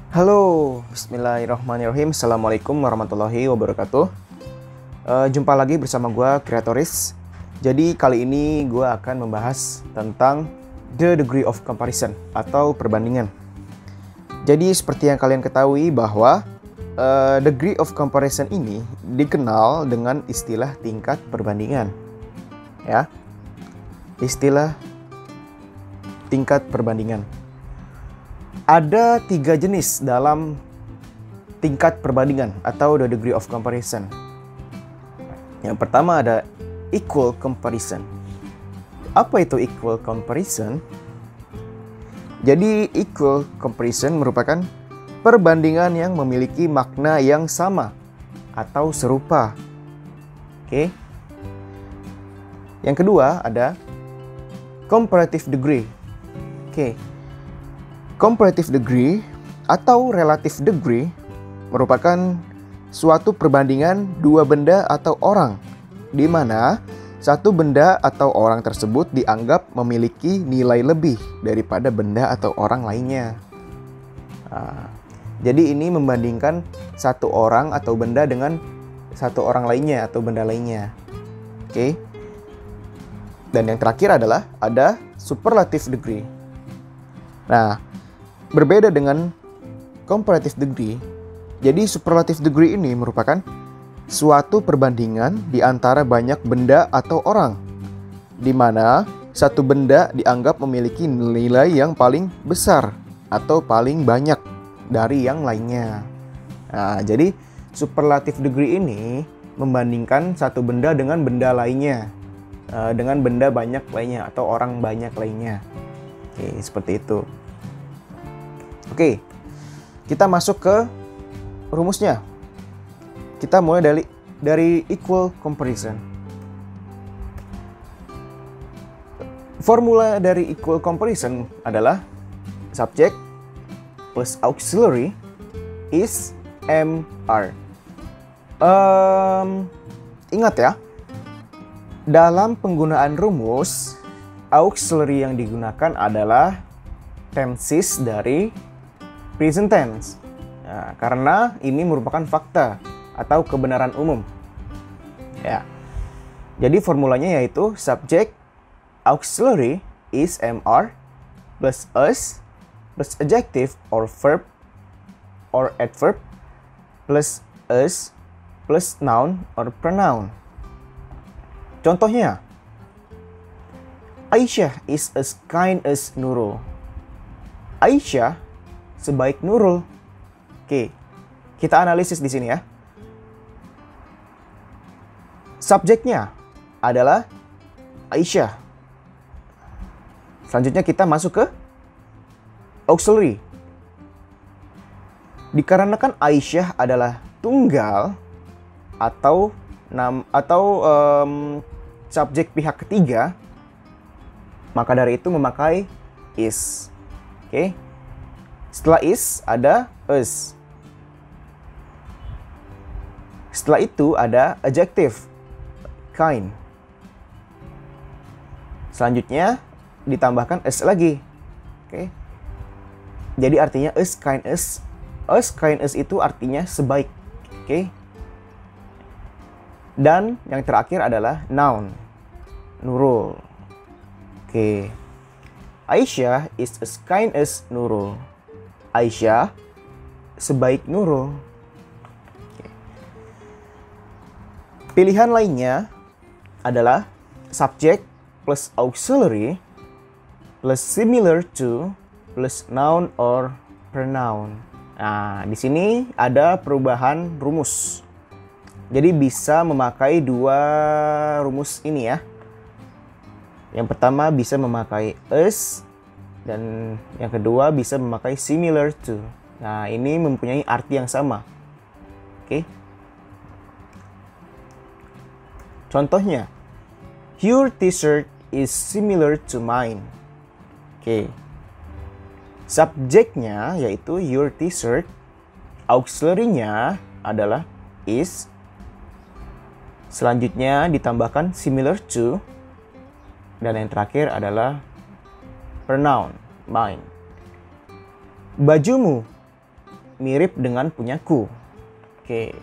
Halo, bismillahirrahmanirrahim. Assalamualaikum warahmatullahi wabarakatuh. Jumpa lagi bersama gue, Kreatoris. Jadi kali ini gue akan membahas tentang the degree of comparison atau perbandingan. Jadi seperti yang kalian ketahui bahwa degree of comparison ini dikenal dengan istilah tingkat perbandingan. Ya, istilah tingkat perbandingan. Ada 3 jenis dalam tingkat perbandingan atau the degree of comparison. Yang pertama ada equal comparison. Apa itu equal comparison? Jadi equal comparison merupakan perbandingan yang memiliki makna yang sama atau serupa. Oke. Yang kedua ada comparative degree. Oke. Comparative degree atau relative degree merupakan suatu perbandingan dua benda atau orang, di mana satu benda atau orang tersebut dianggap memiliki nilai lebih daripada benda atau orang lainnya. Jadi ini membandingkan satu orang atau benda dengan satu orang lainnya atau benda lainnya. Oke. Dan yang terakhir adalah ada superlative degree. Nah, berbeda dengan comparative degree, jadi superlative degree ini merupakan suatu perbandingan di antara banyak benda atau orang, di mana satu benda dianggap memiliki nilai yang paling besar atau paling banyak dari yang lainnya. Nah, jadi superlative degree ini membandingkan satu benda dengan benda lainnya, dengan benda banyak lainnya atau orang banyak lainnya. Oke, seperti itu. Oke, kita masuk ke rumusnya. Kita mulai dari equal comparison. Formula dari equal comparison adalah subject plus auxiliary is MR. Ingat ya, dalam penggunaan rumus, auxiliary yang digunakan adalah tenses dari present tense. Nah, karena ini merupakan fakta atau kebenaran umum. Ya. Jadi formulanya yaitu subject auxiliary is MR plus us plus adjective or verb or adverb plus us plus noun or pronoun. Contohnya, Aisyah is as kind as Nurul. Aisyah sebaik Nurul. Oke, kita analisis di sini ya. Subjeknya adalah Aisyah. Selanjutnya kita masuk ke auxiliary. Dikarenakan Aisyah adalah tunggal atau subjek pihak ketiga, maka dari itu memakai is. Oke. Setelah is ada us. Setelah itu ada adjective kind. Selanjutnya ditambahkan us lagi. Oke. Jadi artinya us kind us itu artinya sebaik. Oke. Dan yang terakhir adalah noun. Nurul. Oke. Aisyah is as kind as Nurul. Aisyah sebaik Nurul. Pilihan lainnya adalah subject plus auxiliary plus similar to plus noun or pronoun. Nah, di sini ada perubahan rumus. Jadi bisa memakai dua rumus ini ya. Yang pertama bisa memakai us, dan yang kedua bisa memakai similar to. Nah, ini mempunyai arti yang sama. Oke. Contohnya, your t-shirt is similar to mine. Oke. Subjeknya yaitu your t-shirt. Auxiliary-nya adalah is. Selanjutnya ditambahkan similar to. Dan yang terakhir adalah pronoun, mine. Bajumu mirip dengan punyaku. Oke.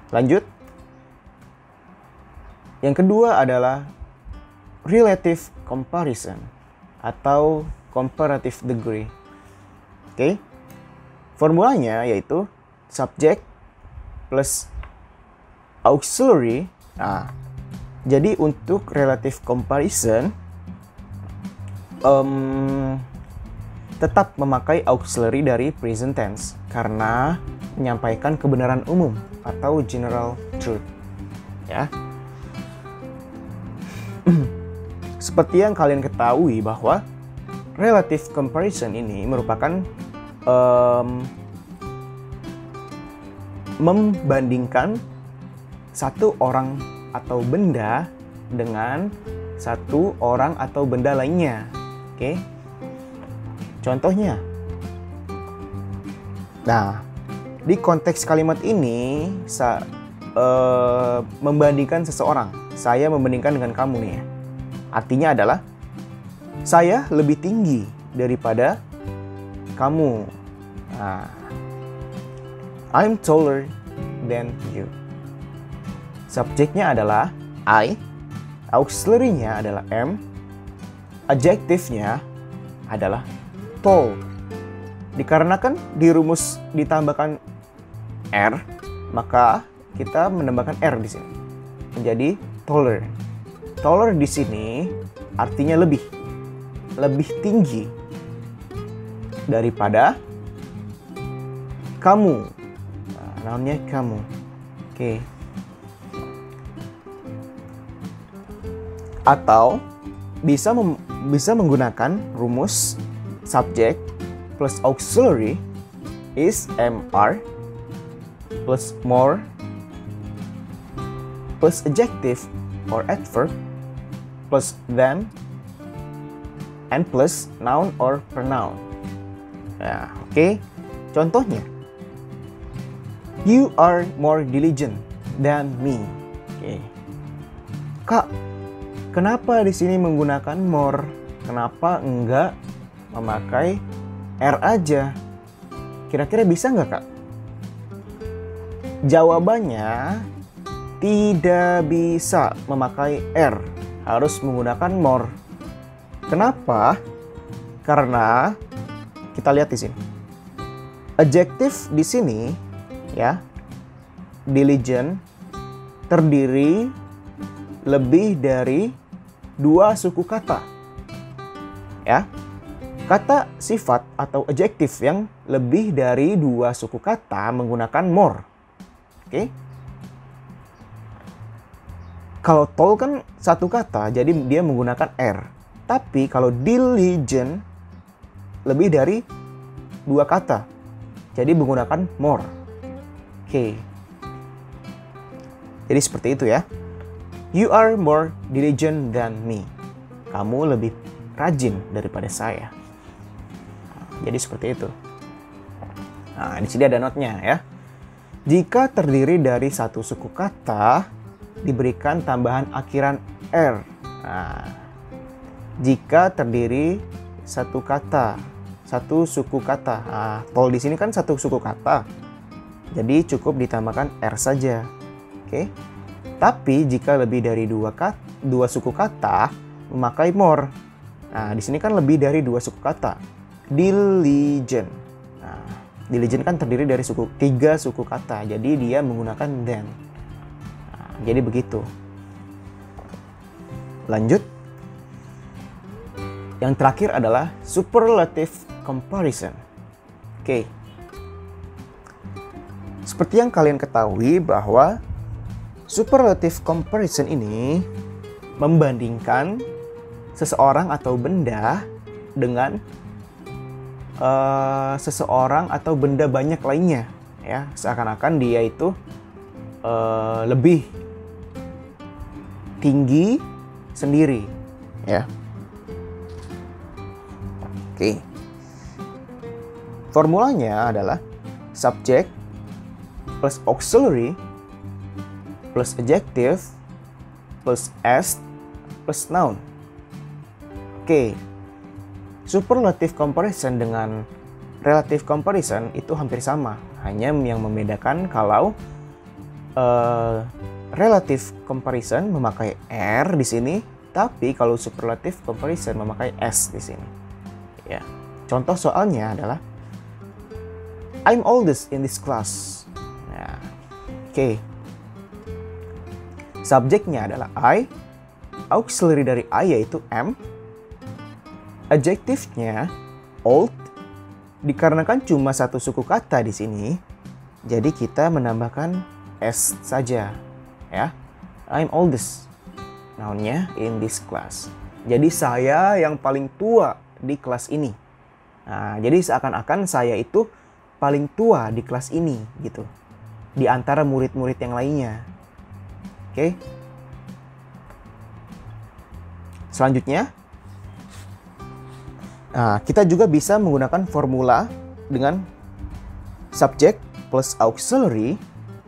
Lanjut. Yang kedua adalah relative comparison atau comparative degree. Oke. Formulanya yaitu subject plus auxiliary. Nah, jadi untuk relative comparison tetap memakai auxiliary dari present tense karena menyampaikan kebenaran umum atau general truth. Ya. Seperti yang kalian ketahui bahwa relative comparison ini merupakan membandingkan satu orang atau benda dengan satu orang atau benda lainnya. Oke. Contohnya. Nah, di konteks kalimat ini membandingkan seseorang. Saya membandingkan dengan kamu nih ya. Artinya adalah saya lebih tinggi daripada kamu. Nah, I'm taller than you. Subjeknya adalah I, auxiliary-nya adalah am, adjektifnya adalah tall. Dikarenakan di rumus ditambahkan R, maka kita menambahkan R di sini menjadi taller. Taller di sini artinya lebih tinggi daripada kamu. Nah, namanya kamu. Oke. Atau bisa menggunakan rumus subject plus auxiliary is MR plus more plus adjective or adverb plus than and plus noun or pronoun. Nah, oke. Contohnya, you are more diligent than me. Oke. Kak, kenapa di sini menggunakan more? Kenapa enggak memakai R aja? Kira-kira bisa nggak, Kak? Jawabannya tidak bisa memakai R. Harus menggunakan more. Kenapa? Karena kita lihat di sini. Adjektif di sini ya, diligent terdiri lebih dari 2 suku kata. Ya. Kata sifat atau adjektif yang lebih dari 2 suku kata menggunakan more. Oke. Kalau tall kan 1 kata, jadi dia menggunakan R. Tapi kalau diligent lebih dari 2 kata, jadi menggunakan more. Oke. Jadi seperti itu ya. You are more diligent than me. Kamu lebih rajin daripada saya. Jadi seperti itu. Nah, di sini ada notnya ya. Jika terdiri dari 1 suku kata, diberikan tambahan akhiran R. Nah, jika terdiri 1 kata, 1 suku kata. Nah, tol di sini kan 1 suku kata. Jadi cukup ditambahkan R saja. Oke. Tapi jika lebih dari 2 suku kata, memakai more. Nah, di sini kan lebih dari 2 suku kata. Diligent. Nah, diligent kan terdiri dari 3 suku kata. Jadi dia menggunakan than. Nah, jadi begitu. Lanjut. Yang terakhir adalah superlative comparison. Oke. Seperti yang kalian ketahui bahwa superlative comparison ini membandingkan seseorang atau benda dengan seseorang atau benda banyak lainnya, ya, seakan-akan dia itu lebih tinggi sendiri, ya. Oke. Formulanya adalah subject plus auxiliary plus adjective plus s plus noun. Oke. Superlative comparison dengan relative comparison itu hampir sama, hanya yang membedakan kalau relative comparison memakai R di sini, tapi kalau superlative comparison memakai S di sini. Ya, contoh soalnya adalah I'm oldest in this class. Nah, oke. Subjeknya adalah I, auxiliary dari I yaitu am, adjektifnya old. Dikarenakan cuma satu suku kata di sini, jadi kita menambahkan S saja, ya. I'm oldest, nounnya in this class. Jadi saya yang paling tua di kelas ini. Nah, jadi seakan-akan saya itu paling tua di kelas ini, gitu. Di antara murid-murid yang lainnya. Oke. Selanjutnya, nah, kita juga bisa menggunakan formula dengan subject plus auxiliary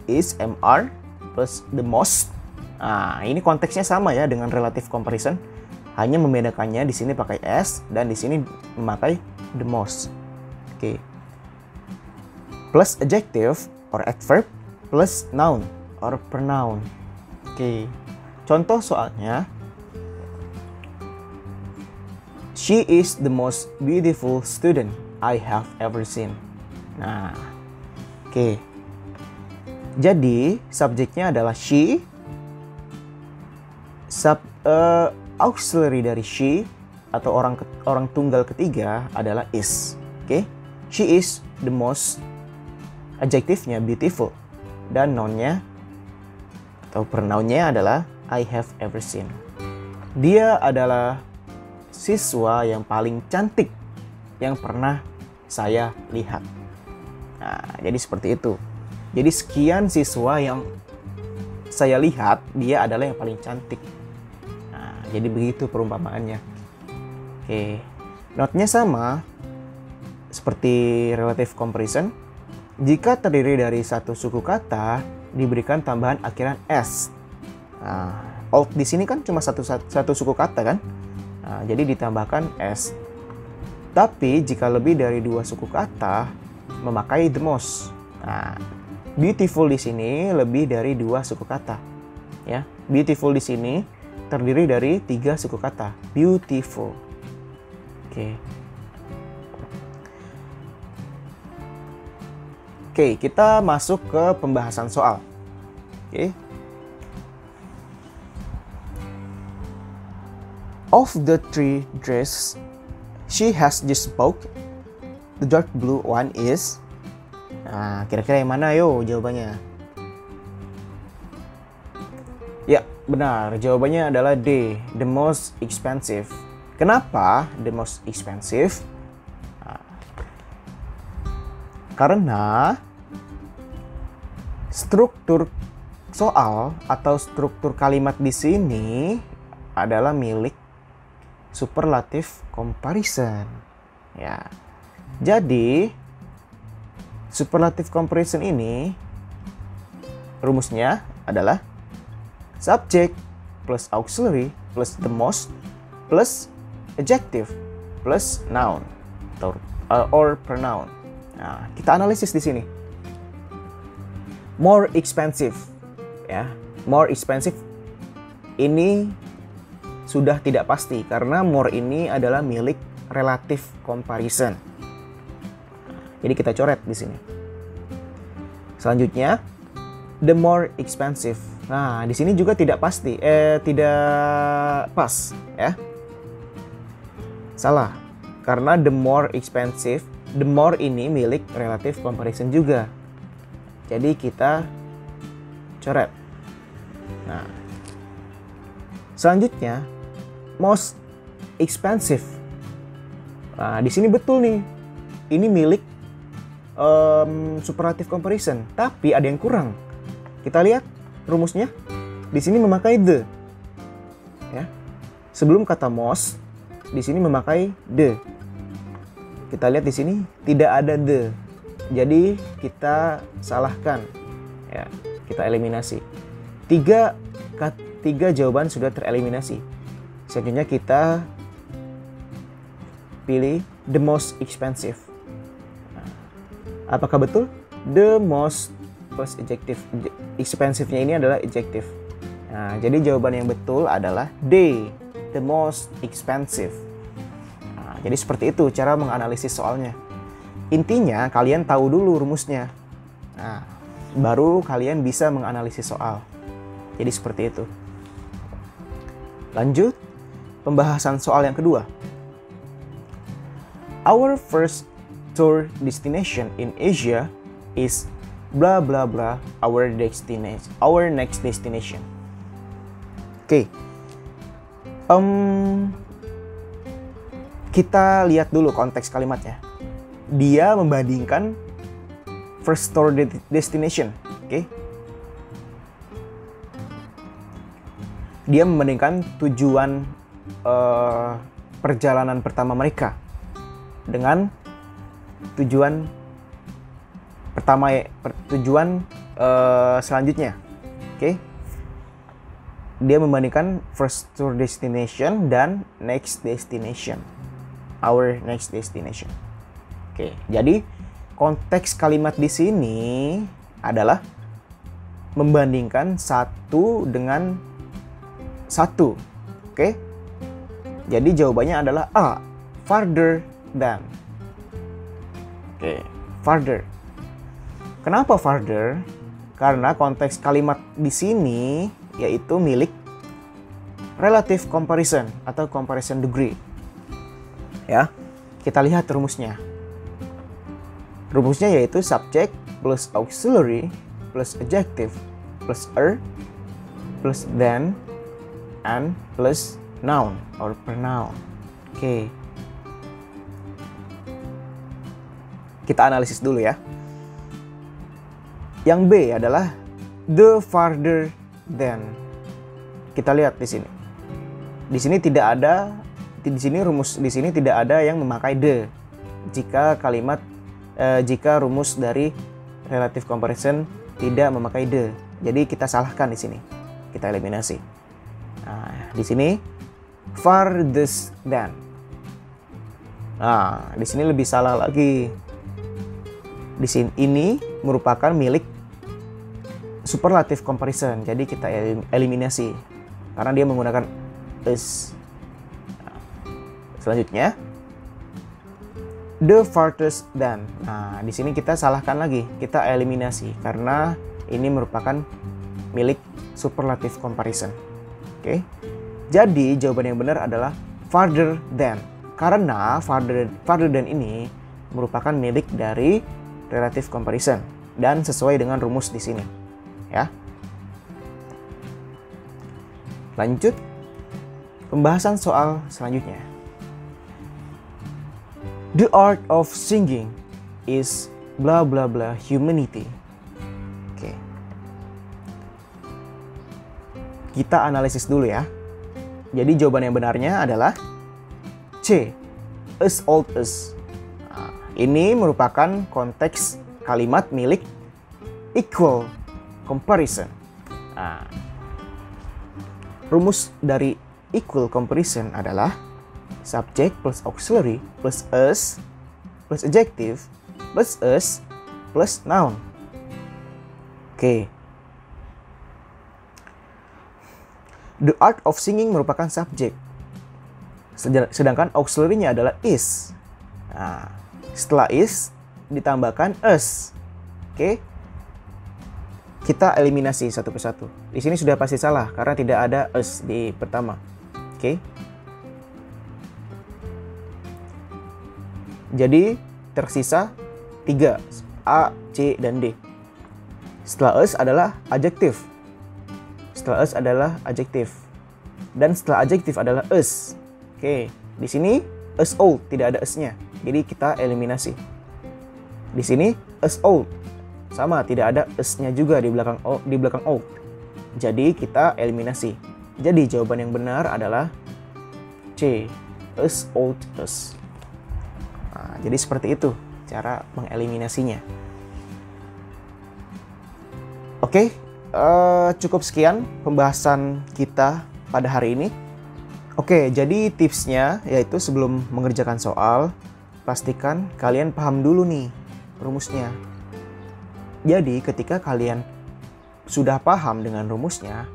is MR plus the most. Nah, ini konteksnya sama ya dengan relative comparison. Hanya membedakannya di sini pakai S dan di sini memakai the most. Oke. Plus adjective or adverb plus noun or pronoun. Oke. Contoh soalnya, she is the most beautiful student I have ever seen. Nah, oke. Jadi, subjeknya adalah she. Auxiliary dari she atau orang tunggal ketiga adalah is. Oke. She is the most. Adjektifnya beautiful. Dan nounnya atau pronounnya adalah I have ever seen. Dia adalah siswa yang paling cantik yang pernah saya lihat. Nah, jadi seperti itu. Jadi sekian siswa yang saya lihat, dia adalah yang paling cantik. Nah, jadi begitu perumpamaannya. Oke. Note-nya sama seperti relative comparison. Jika terdiri dari satu suku kata, diberikan tambahan akhiran S. Nah, old di sini kan cuma satu suku kata kan? Nah, jadi ditambahkan S. Tapi jika lebih dari dua suku kata, memakai the most. Nah, beautiful di sini lebih dari dua suku kata. Ya, beautiful di sini terdiri dari 3 suku kata. Beautiful. Oke. Oke, kita masuk ke pembahasan soal. Oke. Of the 3 dresses she has just bought, the dark blue one is. Nah, kira-kira yang mana yo jawabannya? Ya, benar. Jawabannya adalah D, the most expensive. Kenapa the most expensive? Nah, karena struktur soal atau struktur kalimat di sini adalah milik superlative comparison. Ya. Jadi superlative comparison ini rumusnya adalah subject plus auxiliary plus the most plus adjective plus noun or pronoun. Nah, kita analisis di sini. More expensive, ya, more expensive ini sudah tidak pasti karena more ini adalah milik relative comparison. Jadi kita coret di sini. Selanjutnya, the more expensive. Nah, di sini juga tidak pasti, tidak pas, ya. Salah, karena the more expensive, the more ini milik relative comparison juga. Jadi kita coret. Nah, selanjutnya most expensive. Nah, di sini betul nih. Ini milik superlative comparison, tapi ada yang kurang. Kita lihat rumusnya. Di sini memakai the. Ya. Sebelum kata most, di sini memakai the. Kita lihat di sini tidak ada the. Jadi kita salahkan, ya, kita eliminasi. Tiga jawaban sudah tereliminasi. Selanjutnya kita pilih the most expensive. Nah, apakah betul? The most plus adjective. Expensive-nya ini adalah adjective. Nah, jadi jawaban yang betul adalah D, the most expensive. Nah, jadi seperti itu cara menganalisis soalnya. Intinya kalian tahu dulu rumusnya. Nah, baru kalian bisa menganalisis soal. Jadi seperti itu. Lanjut, pembahasan soal yang kedua. Our first tour destination in Asia is blah blah blah our next destination. Oke. Kita lihat dulu konteks kalimatnya. Dia membandingkan first tour destination, oke? Dia membandingkan tujuan perjalanan pertama mereka dengan tujuan selanjutnya, oke? Dia membandingkan first tour destination dan next destination, our next destination. Oke, jadi konteks kalimat di sini adalah membandingkan satu dengan satu. Oke. Jadi jawabannya adalah A, farther than. Oke, farther. Kenapa farther? Karena konteks kalimat di sini yaitu milik relative comparison atau comparison degree. Ya. Kita lihat rumusnya. Rumusnya yaitu subject plus auxiliary plus adjective plus plus then and plus noun or pronoun. Oke. Kita analisis dulu ya. Yang B adalah the farther than. Kita lihat di sini. Di sini tidak ada rumus di sini tidak ada yang memakai the. Jika rumus dari relative comparison tidak memakai the. Jadi kita salahkan di sini. Kita eliminasi. Nah, di sini farthest than. Nah, di sini lebih salah lagi. Di sini ini merupakan milik superlative comparison. Jadi kita eliminasi karena dia menggunakan is. Nah, selanjutnya the farthest than. Nah, di sini kita salahkan lagi, kita eliminasi karena ini merupakan milik superlative comparison. Oke. Jadi jawaban yang benar adalah farther than. Karena farther than ini merupakan milik dari relative comparison dan sesuai dengan rumus di sini. Ya. Lanjut pembahasan soal selanjutnya. The art of singing is blah blah blah humanity. Oke. Kita analisis dulu ya. Jadi jawaban yang benarnya adalah C, as old as. Nah, ini merupakan konteks kalimat milik equal comparison. Nah, rumus dari equal comparison adalah subject plus auxiliary plus us plus adjective plus us plus noun. Oke. The art of singing merupakan subjek. Sedangkan auxiliary-nya adalah is. Nah, setelah is ditambahkan us. Oke. Kita eliminasi satu persatu. Di sini sudah pasti salah karena tidak ada us di pertama. Oke. Jadi tersisa 3, A, C, dan D. Setelah us adalah adjektif. Setelah us adalah adjektif. Dan setelah adjektif adalah us. Oke, di sini us old, tidak ada us-nya. Jadi kita eliminasi. Di sini us old. Sama, tidak ada us-nya juga di belakang old. Jadi kita eliminasi. Jadi jawaban yang benar adalah C, us old us. Nah, jadi seperti itu cara mengeliminasinya. Oke, cukup sekian pembahasan kita pada hari ini. Oke, jadi tipsnya yaitu sebelum mengerjakan soal, pastikan kalian paham dulu nih rumusnya. Jadi ketika kalian sudah paham dengan rumusnya,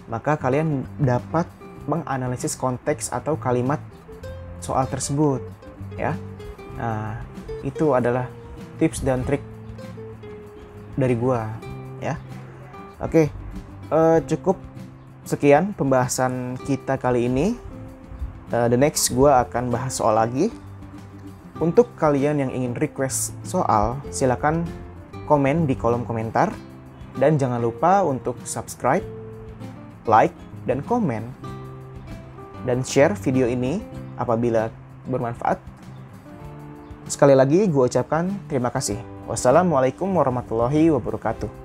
maka kalian dapat menganalisis konteks atau kalimat soal tersebut, ya. Nah, itu adalah tips dan trik dari gua, ya. Oke, cukup sekian pembahasan kita kali ini. The next gua akan bahas soal lagi. Untuk kalian yang ingin request soal, silakan komen di kolom komentar. Dan jangan lupa untuk subscribe, like, dan komen. Dan share video ini apabila bermanfaat. Sekali lagi gue ucapkan terima kasih. Wassalamualaikum warahmatullahi wabarakatuh.